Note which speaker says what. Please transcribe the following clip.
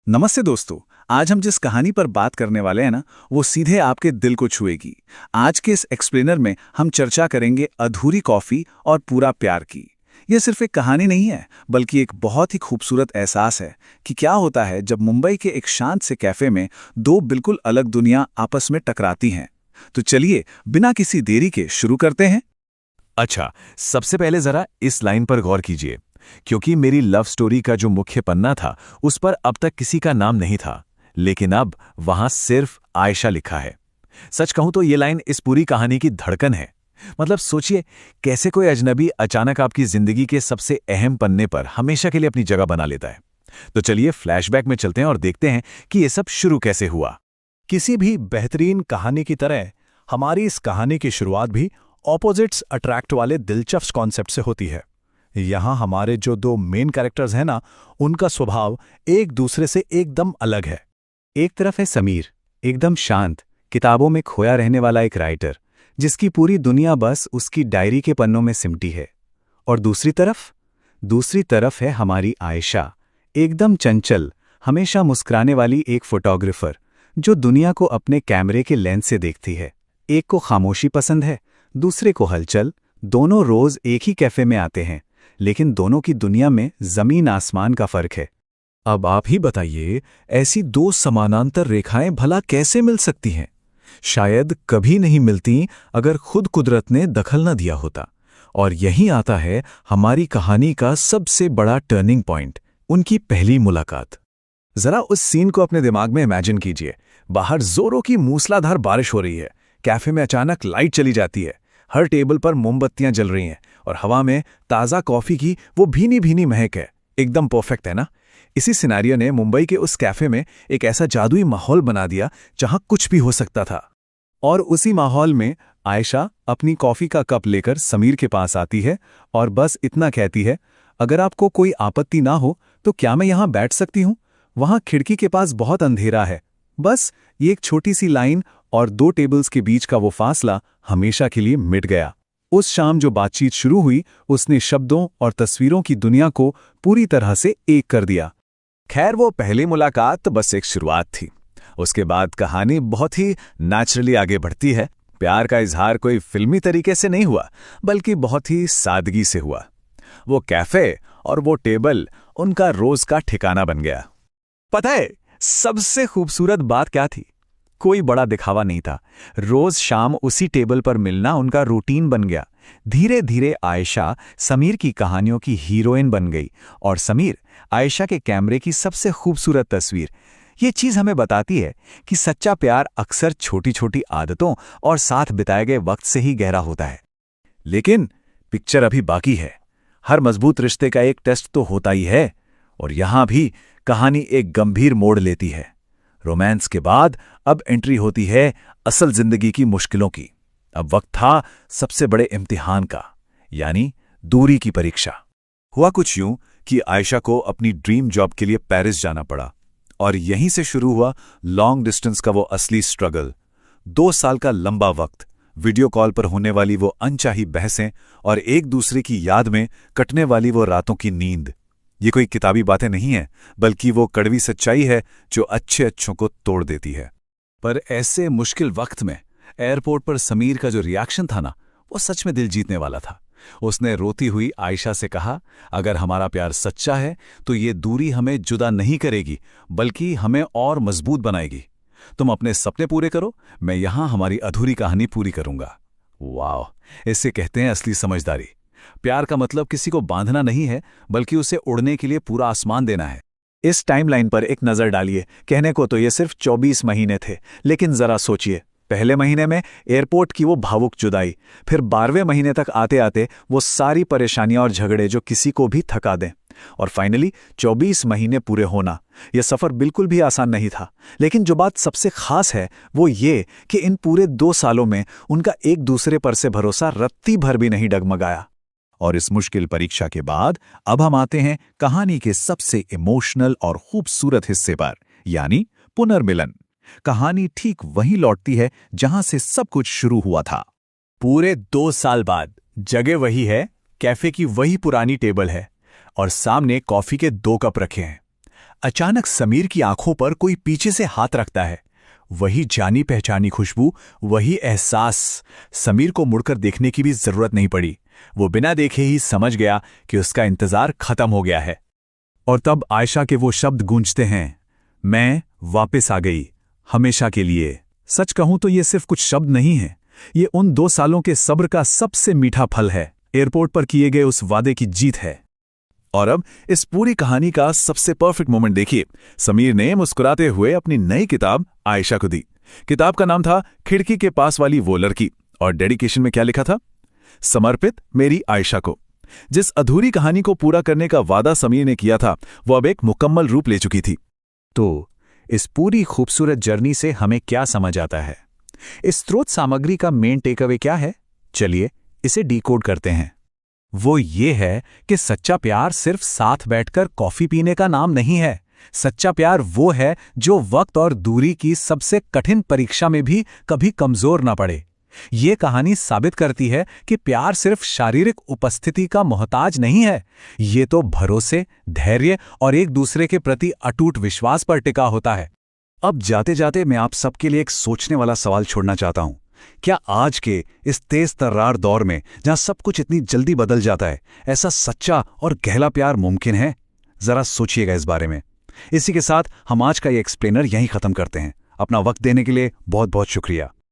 Speaker 1: नमस्ते दोस्तों। आज हम जिस कहानी पर बात करने वाले हैं ना, वो सीधे आपके दिल को छुएगी। आज के इस एक्सप्लेनर में हम चर्चा करेंगे अधूरी कॉफी और पूरा प्यार की। यह सिर्फ एक कहानी नहीं है, बल्कि एक बहुत ही खूबसूरत एहसास है कि क्या होता है जब मुंबई के एक शांत से कैफे में दो बिल्कुल अलग दुनिया आपस में टकराती हैं। तो चलिए बिना किसी देरी के शुरू करते हैं।
Speaker 2: अच्छा, सबसे पहले जरा इस लाइन पर गौर कीजिए, क्योंकि मेरी लव स्टोरी का जो मुख्य पन्ना था उस पर अब तक किसी का नाम नहीं था, लेकिन अब वहां सिर्फ आयशा लिखा है। सच कहूं तो ये लाइन इस पूरी कहानी की धड़कन है। मतलब सोचिए, कैसे कोई अजनबी अचानक आपकी जिंदगी के सबसे अहम पन्ने पर हमेशा के लिए अपनी जगह बना लेता है। तो चलिए फ्लैशबैक में चलते हैं और देखते हैं कि ये सब शुरू कैसे हुआ।
Speaker 3: किसी भी बेहतरीन कहानी की तरह हमारी इस कहानी की शुरुआत भी ऑपोजिट्स अट्रैक्ट वाले दिलचस्प कॉन्सेप्ट से होती है। यहाँ हमारे जो दो मेन कैरेक्टर्स हैं ना, उनका स्वभाव एक दूसरे से एकदम अलग है।
Speaker 4: एक तरफ है समीर, एकदम शांत, किताबों में खोया रहने वाला एक राइटर, जिसकी पूरी दुनिया बस उसकी डायरी के पन्नों में सिमटी है। और दूसरी तरफ है हमारी आयशा, एकदम चंचल, हमेशा मुस्कुराने वाली एक फोटोग्राफर, जो दुनिया को अपने कैमरे के लेंस से देखती है। एक को खामोशी पसंद है, दूसरे को हलचल। दोनों रोज एक ही कैफे में आते हैं, लेकिन दोनों की दुनिया में जमीन आसमान का फर्क है।
Speaker 2: अब आप ही बताइए, ऐसी दो समानांतर रेखाएं भला कैसे मिल सकती हैं? शायद कभी नहीं मिलती अगर खुद कुदरत ने दखल न दिया होता। और यहीं आता है हमारी कहानी का सबसे बड़ा टर्निंग पॉइंट, उनकी पहली मुलाकात।
Speaker 3: जरा उस सीन को अपने दिमाग में इमेजिन कीजिए। बाहर जोरों की मूसलाधार बारिश हो रही है, कैफे में अचानक लाइट चली जाती है, हर टेबल पर मोमबत्तियां जल रही हैं और हवा में ताज़ा कॉफी की वो भीनी भीनी महक है। एकदम परफेक्ट है ना? इसी सिनेरियो ने मुंबई के उस कैफे में एक ऐसा जादुई माहौल बना दिया जहां कुछ भी हो सकता था।
Speaker 4: और उसी माहौल में आयशा अपनी कॉफी का कप लेकर समीर के पास आती है और बस इतना कहती है, अगर आपको कोई आपत्ति ना हो तो क्या मैं यहाँ बैठ सकती हूँ? वहाँ खिड़की के पास बहुत अंधेरा है। बस ये एक छोटी सी लाइन और दो टेबल्स के बीच का वो फासला हमेशा के लिए मिट गया। उस शाम जो बातचीत शुरू हुई, उसने शब्दों और तस्वीरों की दुनिया को पूरी तरह से एक कर दिया।
Speaker 3: खैर, वो पहली मुलाकात तो बस एक शुरुआत थी। उसके बाद कहानी बहुत ही नेचुरली आगे बढ़ती है। प्यार का इजहार कोई फिल्मी तरीके से नहीं हुआ, बल्कि बहुत ही सादगी से हुआ। वो कैफे और वो टेबल उनका रोज का ठिकाना बन गया। पता है सबसे खूबसूरत बात क्या थी? कोई बड़ा दिखावा नहीं था। रोज शाम उसी टेबल पर मिलना उनका रूटीन बन गया। धीरे धीरे आयशा समीर की कहानियों की हीरोइन बन गई और समीर आयशा के कैमरे की सबसे खूबसूरत तस्वीर। ये चीज हमें बताती है कि सच्चा प्यार अक्सर छोटी छोटी आदतों और साथ बिताए गए वक्त से ही गहरा होता है।
Speaker 2: लेकिन पिक्चर अभी बाकी है। हर मजबूत रिश्ते का एक टेस्ट तो होता ही है, और यहां भी कहानी एक गंभीर मोड़ लेती है। रोमांस के बाद अब एंट्री होती है असल जिंदगी की मुश्किलों की। अब वक्त था सबसे बड़े इम्तिहान का, यानी दूरी की परीक्षा। हुआ कुछ यूं कि आयशा को अपनी ड्रीम जॉब के लिए पेरिस जाना पड़ा, और यहीं से शुरू हुआ लॉन्ग डिस्टेंस का वो असली स्ट्रगल। 2 साल का लंबा वक्त, वीडियो कॉल पर होने वाली वो अनचाही बहसें और एक दूसरे की याद में कटने वाली वो रातों की नींद। ये कोई किताबी बातें नहीं है, बल्कि वो कड़वी सच्चाई है जो अच्छे अच्छों को तोड़ देती है।
Speaker 3: पर ऐसे मुश्किल वक्त में एयरपोर्ट पर समीर का जो रिएक्शन था ना, वो सच में दिल जीतने वाला था। उसने रोती हुई आयशा से कहा, अगर हमारा प्यार सच्चा है तो ये दूरी हमें जुदा नहीं करेगी, बल्कि हमें और मजबूत बनाएगी। तुम अपने सपने पूरे करो, मैं यहां हमारी अधूरी कहानी पूरी करूंगा। वाह, इसे कहते हैं असली समझदारी। प्यार का मतलब किसी को बांधना नहीं है, बल्कि उसे उड़ने के लिए पूरा आसमान देना है।
Speaker 4: इस टाइमलाइन पर एक नजर डालिए। कहने को तो ये सिर्फ 24 महीने थे, लेकिन जरा सोचिए, पहले महीने में एयरपोर्ट की वो भावुक जुदाई, फिर 12वें महीने तक आते आते वो सारी परेशानियां और झगड़े जो किसी को भी थका दें, और फाइनली 24 महीने पूरे होना। यह सफर बिल्कुल भी आसान नहीं था। लेकिन जो बात सबसे खास है वो ये कि इन पूरे 2 सालों में उनका एक दूसरे पर से भरोसा रत्ती भर भी नहीं डगमगाया।
Speaker 2: और इस मुश्किल परीक्षा के बाद अब हम आते हैं कहानी के सबसे इमोशनल और खूबसूरत हिस्से पर, यानी पुनर्मिलन। कहानी ठीक वहीं लौटती है जहां से सब कुछ शुरू हुआ था।
Speaker 3: पूरे 2 साल बाद जगह वही है, कैफे की वही पुरानी टेबल है और सामने कॉफी के 2 कप रखे हैं।
Speaker 2: अचानक समीर की आंखों पर कोई पीछे से हाथ रखता है। वही जानी पहचानी खुशबू, वही एहसास। समीर को मुड़कर देखने की भी जरूरत नहीं पड़ी। वो बिना देखे ही समझ गया कि उसका इंतजार खत्म हो गया है।
Speaker 4: और तब आयशा के वो शब्द गूंजते हैं, मैं वापस आ गई, हमेशा के लिए। सच कहूं तो ये सिर्फ कुछ शब्द नहीं है, ये उन 2 सालों के सब्र का सबसे मीठा फल है। एयरपोर्ट पर किए गए उस वादे की जीत है।
Speaker 3: और अब इस पूरी कहानी का सबसे परफेक्ट मोमेंट देखिए। समीर ने मुस्कुराते हुए अपनी नई किताब आयशा को दी। किताब का नाम था खिड़की के पास वाली वो लड़की, और डेडिकेशन में क्या लिखा था? समर्पित मेरी आयशा को। जिस अधूरी कहानी को पूरा करने का वादा समीर ने किया था, वो अब एक मुकम्मल रूप ले चुकी थी।
Speaker 4: तो इस पूरी खूबसूरत जर्नी से हमें क्या समझ आता है? इस स्रोत सामग्री का मेन टेकअवे क्या है? चलिए इसे डिकोड करते हैं। वो ये है कि सच्चा प्यार सिर्फ साथ बैठकर कॉफी पीने का नाम नहीं है। सच्चा प्यार वो है जो वक्त और दूरी की सबसे कठिन परीक्षा में भी कभी कमजोर ना पड़े। ये कहानी साबित करती है कि प्यार सिर्फ शारीरिक उपस्थिति का मोहताज नहीं है। ये तो भरोसे, धैर्य और एक दूसरे के प्रति अटूट विश्वास पर टिका होता है।
Speaker 2: अब जाते जाते मैं आप सबके लिए एक सोचने वाला सवाल छोड़ना चाहता हूं। क्या आज के इस तेज तर्रार दौर में, जहां सब कुछ इतनी जल्दी बदल जाता है, ऐसा सच्चा और गहरा प्यार मुमकिन है? जरा सोचिएगा इस बारे में। इसी के साथ हम आज का ये एक्सप्लेनर यहीं खत्म करते हैं। अपना वक्त देने के लिए बहुत बहुत शुक्रिया।